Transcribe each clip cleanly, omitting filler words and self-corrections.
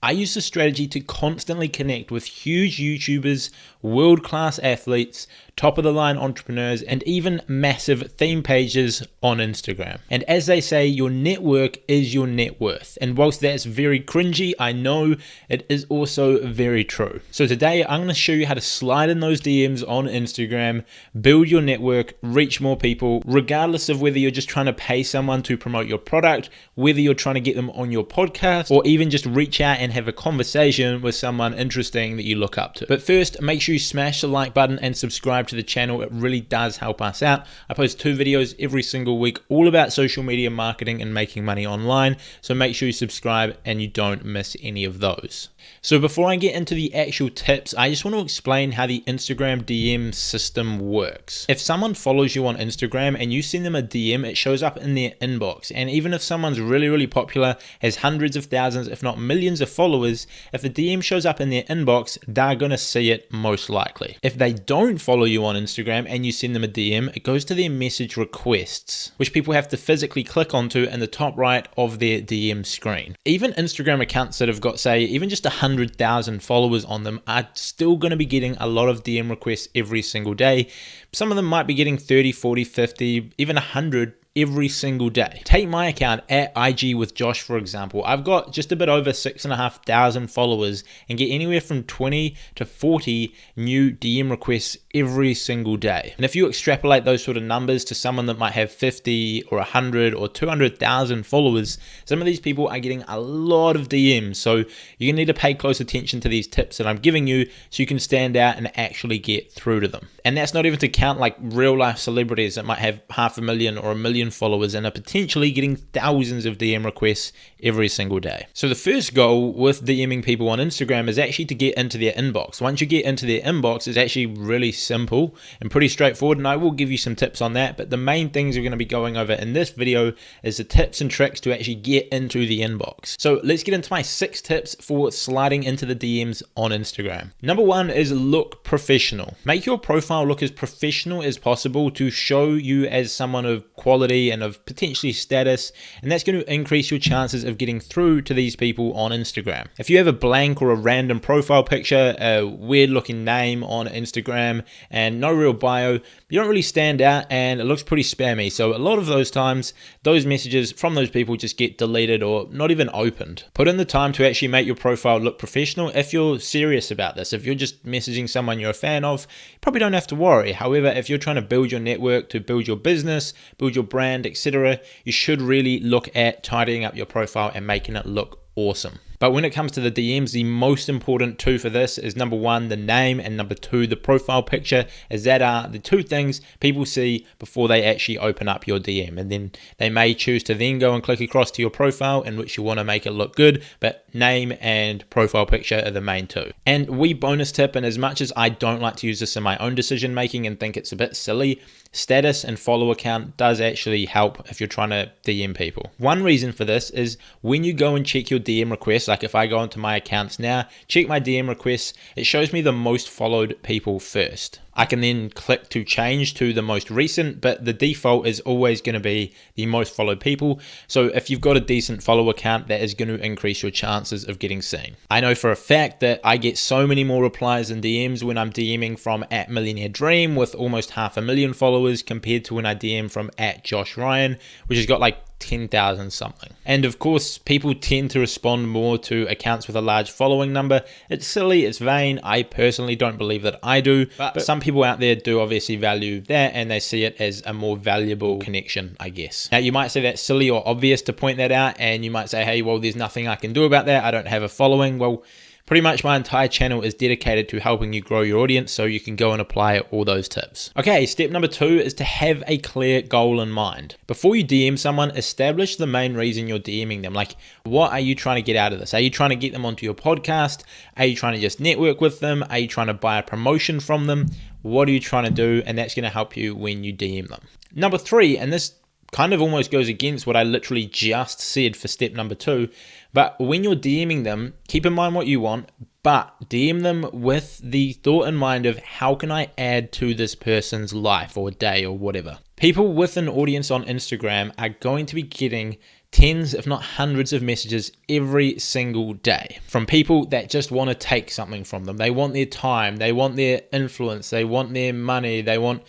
I use this strategy to constantly connect with huge YouTubers, world-class athletes, top-of-the-line entrepreneurs, and even massive theme pages on Instagram. And as they say, your network is your net worth. And whilst that's very cringy, I know it is also very true. So today, I'm going to show you how to slide in those DMs on Instagram, build your network, reach more people, regardless of whether you're just trying to pay someone to promote your product, whether you're trying to get them on your podcast, or even just reach out and have a conversation with someone interesting that you look up to. But first, make sure you smash the like button and subscribe to the channel. It really does help us out. I post 2 videos every single week all about social media marketing and making money online. So make sure you subscribe and you don't miss any of those. So before I get into the actual tips, I just want to explain how the Instagram DM system works. If someone follows you on Instagram and you send them a DM, it shows up in their inbox. And even if someone's really popular, has hundreds of thousands, if not millions of followers, if the DM shows up in their inbox, they're going to see it most likely. If they don't follow you on Instagram and you send them a DM, it goes to their message requests, which people have to physically click onto in the top right of their DM screen. Even Instagram accounts that have got, say, even just 100,000 followers on them are still going to be getting a lot of DM requests every single day. Some of them might be getting 30, 40, 50, even 100 every single day. Take my account at IG with Josh, for example. I've got just a bit over 6,500 followers and get anywhere from 20 to 40 new DM requests every single day. And if you extrapolate those sort of numbers to someone that might have 50 or 100 or 200,000 followers, some of these people are getting a lot of DMs. So you're gonna need to pay close attention to these tips that I'm giving you so you can stand out and actually get through to them. And that's not even to count like real life celebrities that might have 500,000 or 1 million followers and are potentially getting thousands of DM requests every single day. So the first goal with DMing people on Instagram is actually to get into their inbox. Once you get into their inbox, it's actually really simple and pretty straightforward, and I will give you some tips on that, but the main things we're going to be going over in this video is the tips and tricks to actually get into the inbox. So let's get into my 6 tips for sliding into the DMs on Instagram. Number 1 is look professional. Make your profile look as professional as possible to show you as someone of quality and of potentially status, and that's going to increase your chances of getting through to these people on Instagram. If you have a blank or a random profile picture, a weird looking name on Instagram, and no real bio, you don't really stand out and it looks pretty spammy. So a lot of those times, those messages from those people just get deleted or not even opened. Put in the time to actually make your profile look professional if you're serious about this. If you're just messaging someone you're a fan of, you probably don't have to worry. However, if you're trying to build your network, to build your business, build your brand, etc., you should really look at tidying up your profile and making it look awesome. But when it comes to the DMs, the most important 2 for this is number 1, the name, and number 2, the profile picture, as that are the 2 things people see before they actually open up your DM. And then they may choose to then go and click across to your profile in which you want to make it look good, but name and profile picture are the main 2. And we bonus tip, and as much as I don't like to use this in my own decision making and think it's a bit silly, status and follow count does actually help if you're trying to DM people. One reason for this is when you go and check your DM requests, like if I go into my accounts now, check my DM requests, it shows me the most followed people first. I can then click to change to the most recent, but the default is always going to be the most followed people. So if you've got a decent follower count, that is going to increase your chances of getting seen. I know for a fact that I get so many more replies and DMs when I'm DMing from @MillionaireDream with almost 500,000 followers compared to when I DM from @JoshRyan, which has got like 10,000 something. And of course, people tend to respond more to accounts with a large following number. It's silly, it's vain. I personally don't believe that I do, but some people out there do obviously value that and they see it as a more valuable connection, I guess. Now, you might say that's silly or obvious to point that out, and you might say, hey, well, there's nothing I can do about that. I don't have a following. Well, pretty much my entire channel is dedicated to helping you grow your audience, so you can go and apply all those tips. Okay, step number 2 is to have a clear goal in mind. Before you DM someone, establish the main reason you're DMing them. Like, what are you trying to get out of this? Are you trying to get them onto your podcast? Are you trying to just network with them? Are you trying to buy a promotion from them? What are you trying to do? And that's going to help you when you DM them. Number 3, and this kind of almost goes against what I literally just said for step number 2. But when you're DMing them, keep in mind what you want, but DM them with the thought in mind of how can I add to this person's life or day or whatever. People with an audience on Instagram are going to be getting tens, if not hundreds of messages every single day from people that just want to take something from them. They want their time, they want their influence, they want their money, they want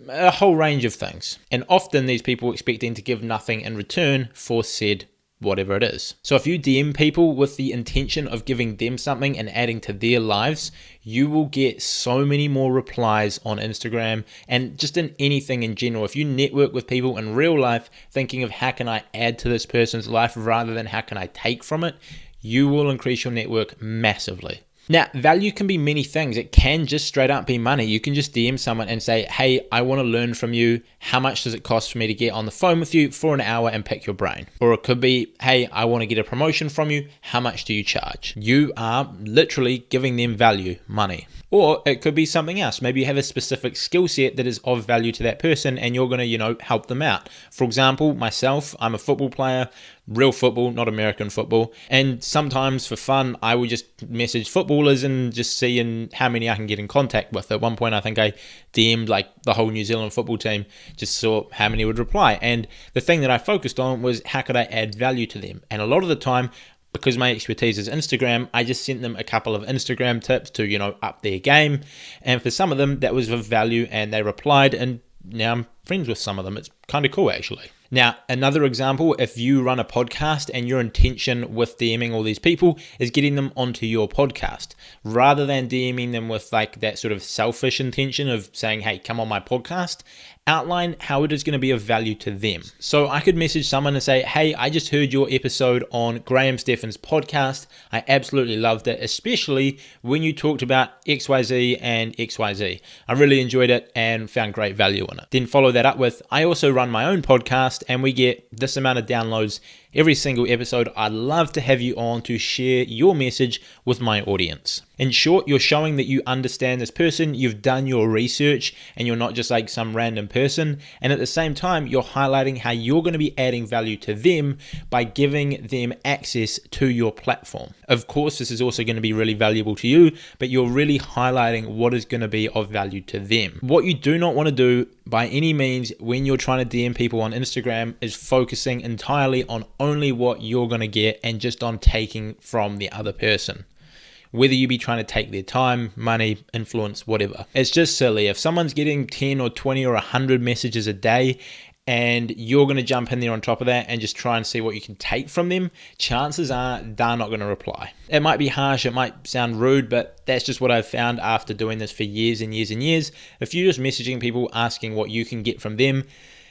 a whole range of things. And often these people expecting to give nothing in return for said whatever it is. So if you DM people with the intention of giving them something and adding to their lives, you will get so many more replies on Instagram and just in anything in general. If you network with people in real life thinking of how can I add to this person's life rather than how can I take from it, you will increase your network massively. Now, value can be many things. It can just straight up be money. You can just DM someone and say, hey, I want to learn from you. How much does it cost for me to get on the phone with you for an hour and pick your brain? Or it could be, hey, I want to get a promotion from you. How much do you charge? You are literally giving them value, money. Or it could be something else. Maybe you have a specific skill set that is of value to that person and you're going to, help them out. For example, myself, I'm a football player, real football, not American football. And sometimes for fun, I would just message footballers and just seeing how many I can get in contact with. At one point, I think I DM'd like the whole New Zealand football team, just saw how many would reply. And the thing that I focused on was how could I add value to them? And a lot of the time, because my expertise is Instagram, I just sent them a couple of Instagram tips to, up their game. And for some of them, that was of value and they replied. And now I'm friends with some of them. It's kind of cool, actually. Now, another example, if you run a podcast and your intention with DMing all these people is getting them onto your podcast, rather than DMing them with like that sort of selfish intention of saying, hey, come on my podcast, outline how it is going to be of value to them. So I could message someone and say, hey, I just heard your episode on Graham Stephan's podcast. I absolutely loved it, especially when you talked about XYZ and XYZ. I really enjoyed it and found great value in it. Then follow that up with, I also run my own podcast and we get this amount of downloads every single episode. I'd love to have you on to share your message with my audience. In short, you're showing that you understand this person, you've done your research, and you're not just like some random person. And at the same time, you're highlighting how you're going to be adding value to them by giving them access to your platform. Of course, this is also going to be really valuable to you, but you're really highlighting what is going to be of value to them. What you do not want to do by any means when you're trying to DM people on Instagram is focusing entirely on only what you're going to get and just on taking from the other person. Whether you be trying to take their time, money, influence, whatever. It's just silly. If someone's getting 10 or 20 or 100 messages a day and you're going to jump in there on top of that and just try and see what you can take from them, chances are they're not going to reply. It might be harsh, it might sound rude, but that's just what I've found after doing this for years and years and years. If you're just messaging people asking what you can get from them,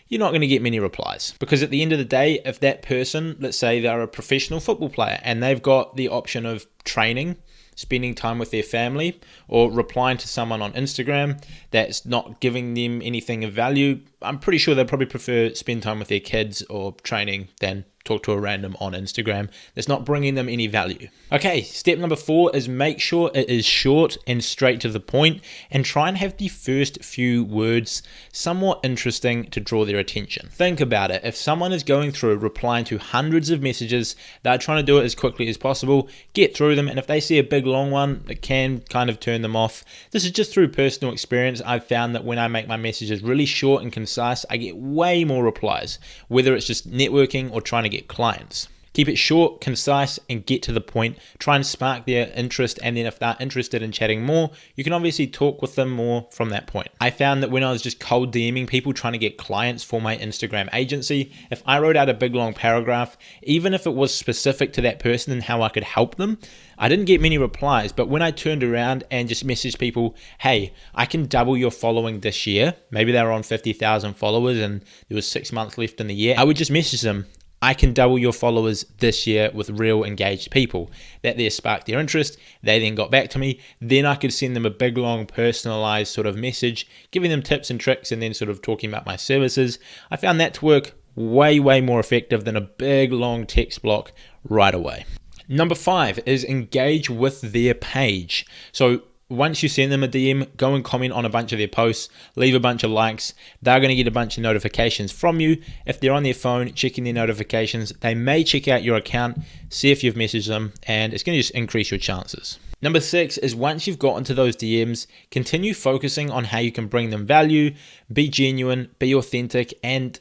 you're not going to get many replies. Because at the end of the day, if that person, let's say they're a professional football player and they've got the option of training, spending time with their family, or replying to someone on Instagram that's not giving them anything of value, I'm pretty sure they'd probably prefer spend time with their kids or training than talk to a random on Instagram that's not bringing them any value. Okay, step number 4 is make sure it is short and straight to the point, and try and have the first few words somewhat interesting to draw their attention. Think about it. If someone is going through replying to hundreds of messages, they're trying to do it as quickly as possible, get through them, and if they see a big long one, it can kind of turn them off. This is just through personal experience. I've found that when I make my messages really short and concise, I get way more replies, whether it's just networking or trying to get clients. Keep it short, concise, and get to the point. Try and spark their interest, and then if they're interested in chatting more, you can obviously talk with them more from that point. I found that when I was just cold DMing people trying to get clients for my Instagram agency, if I wrote out a big long paragraph, even if it was specific to that person and how I could help them, I didn't get many replies. But when I turned around and just messaged people, hey, I can double your following this year, maybe they were on 50,000 followers and there was 6 months left in the year, I would just message them, I can double your followers this year with real engaged people. That there sparked their interest. They then got back to me. Then I could send them a big, long, personalized sort of message, giving them tips and tricks and then sort of talking about my services. I found that to work way, way more effective than a big, long text block right away. Number 5 is engage with their page. So once you send them a DM, go and comment on a bunch of their posts, leave a bunch of likes. They're going to get a bunch of notifications from you. If they're on their phone checking their notifications, they may check out your account, see if you've messaged them, and it's going to just increase your chances. Number 6 is once you've gotten to those DMs, continue focusing on how you can bring them value, be genuine, be authentic, and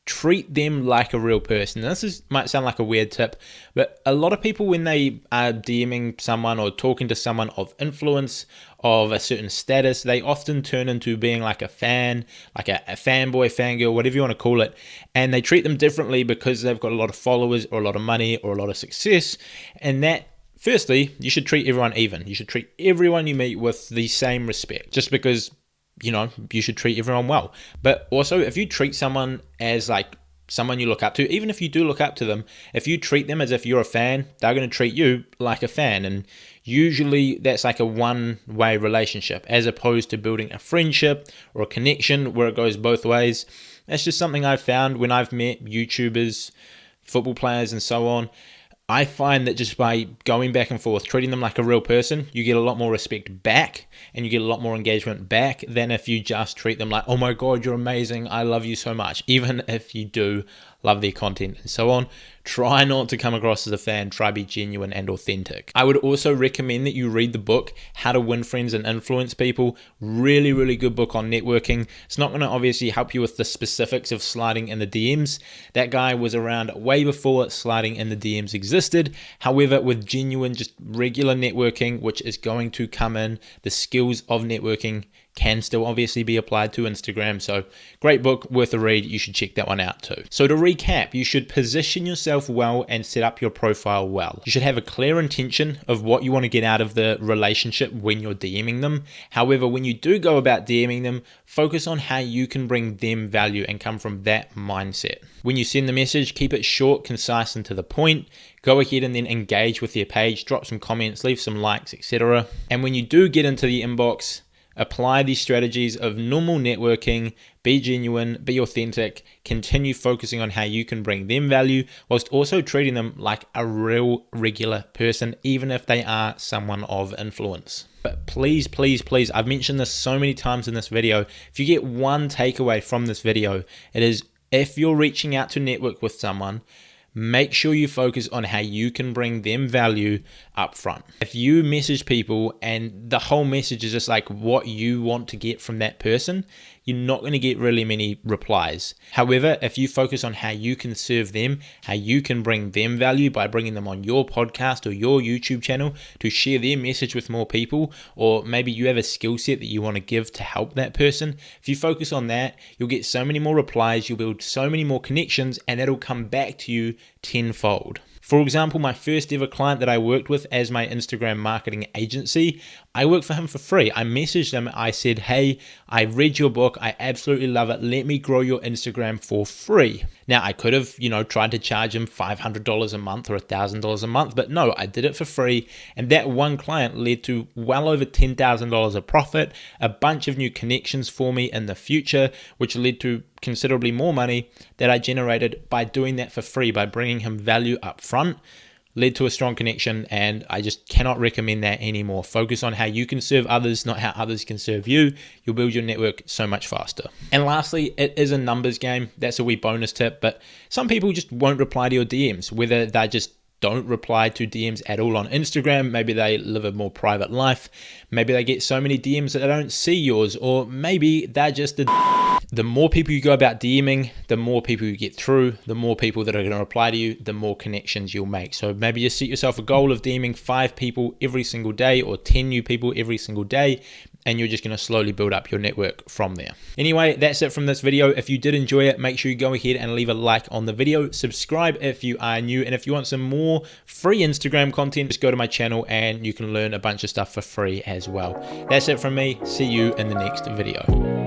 treat them like a real person. Now, might sound like a weird tip, but a lot of people, when they are DMing someone or talking to someone of influence, of a certain status, they often turn into being like a fan, like a fanboy, fangirl, whatever you want to call it, and they treat them differently because they've got a lot of followers or a lot of money or a lot of success. And that, firstly, you should treat everyone even. You should treat everyone you meet with the same respect, just because, you know, you should treat everyone well. But also, if you treat someone as like someone you look up to, even if you do look up to them, if you treat them as if you're a fan, they're going to treat you like a fan. And usually that's like a one-way relationship, as opposed to building a friendship or a connection where it goes both ways. That's just something I've found when I've met YouTubers, football players, and so on. I find that just by going back and forth, treating them like a real person, you get a lot more respect back and you get a lot more engagement back than if you just treat them like, oh my God, you're amazing, I love you so much. Even if you do love their content and so on, try not to come across as a fan. Try be genuine and authentic. I would also recommend that you read the book, How to Win Friends and Influence People. Really, really good book on networking. It's not going to obviously help you with the specifics of sliding in the DMs. That guy was around way before sliding in the DMs existed. However, with genuine, just regular networking, which is going to come in, the skills of networking can still obviously be applied to Instagram. So great book, worth a read. You should check that one out too. So to recap, you should position yourself well and set up your profile well. You should have a clear intention of what you want to get out of the relationship when you're DMing them. However, when you do go about DMing them, focus on how you can bring them value and come from that mindset. When you send the message, keep it short, concise, and to the point. Go ahead and then engage with their page, drop some comments, leave some likes, etc. And when you do get into the inbox, apply these strategies of normal networking, be genuine, be authentic, continue focusing on how you can bring them value, whilst also treating them like a real regular person, even if they are someone of influence. But please, please, please, I've mentioned this so many times in this video. If you get one takeaway from this video, it is if you're reaching out to network with someone, make sure you focus on how you can bring them value up front. If you message people and the whole message is just like what you want to get from that person, you're not going to get really many replies. However, if you focus on how you can serve them, how you can bring them value by bringing them on your podcast or your YouTube channel to share their message with more people, or maybe you have a skill set that you want to give to help that person, if you focus on that, you'll get so many more replies, you'll build so many more connections, and it'll come back to you tenfold. For example, my first ever client that I worked with as my Instagram marketing agency, I worked for him for free. I messaged him. I said, hey, I read your book. I absolutely love it. Let me grow your Instagram for free. Now, I could have, tried to charge him $500 a month or $1,000 a month, but no, I did it for free. And that one client led to well over $10,000 of profit, a bunch of new connections for me in the future, which led to considerably more money that I generated by doing that for free, by bringing him value up front. Led to a strong connection, and I just cannot recommend that anymore. Focus on how you can serve others, not how others can serve you. You'll build your network so much faster. And lastly, it is a numbers game. That's a wee bonus tip, but some people just won't reply to your DMs, whether they just don't reply to DMs at all on Instagram. Maybe they live a more private life. Maybe they get so many DMs that they don't see yours, or maybe they're just the more people you go about DMing, the more people you get through, the more people that are going to reply to you, the more connections you'll make. So maybe you set yourself a goal of DMing 5 people every single day or 10 new people every single day, and you're just going to slowly build up your network from there. Anyway, that's it from this video. If you did enjoy it, make sure you go ahead and leave a like on the video. Subscribe if you are new, and if you want some more free Instagram content, just go to my channel and you can learn a bunch of stuff for free as well. That's it from me. See you in the next video.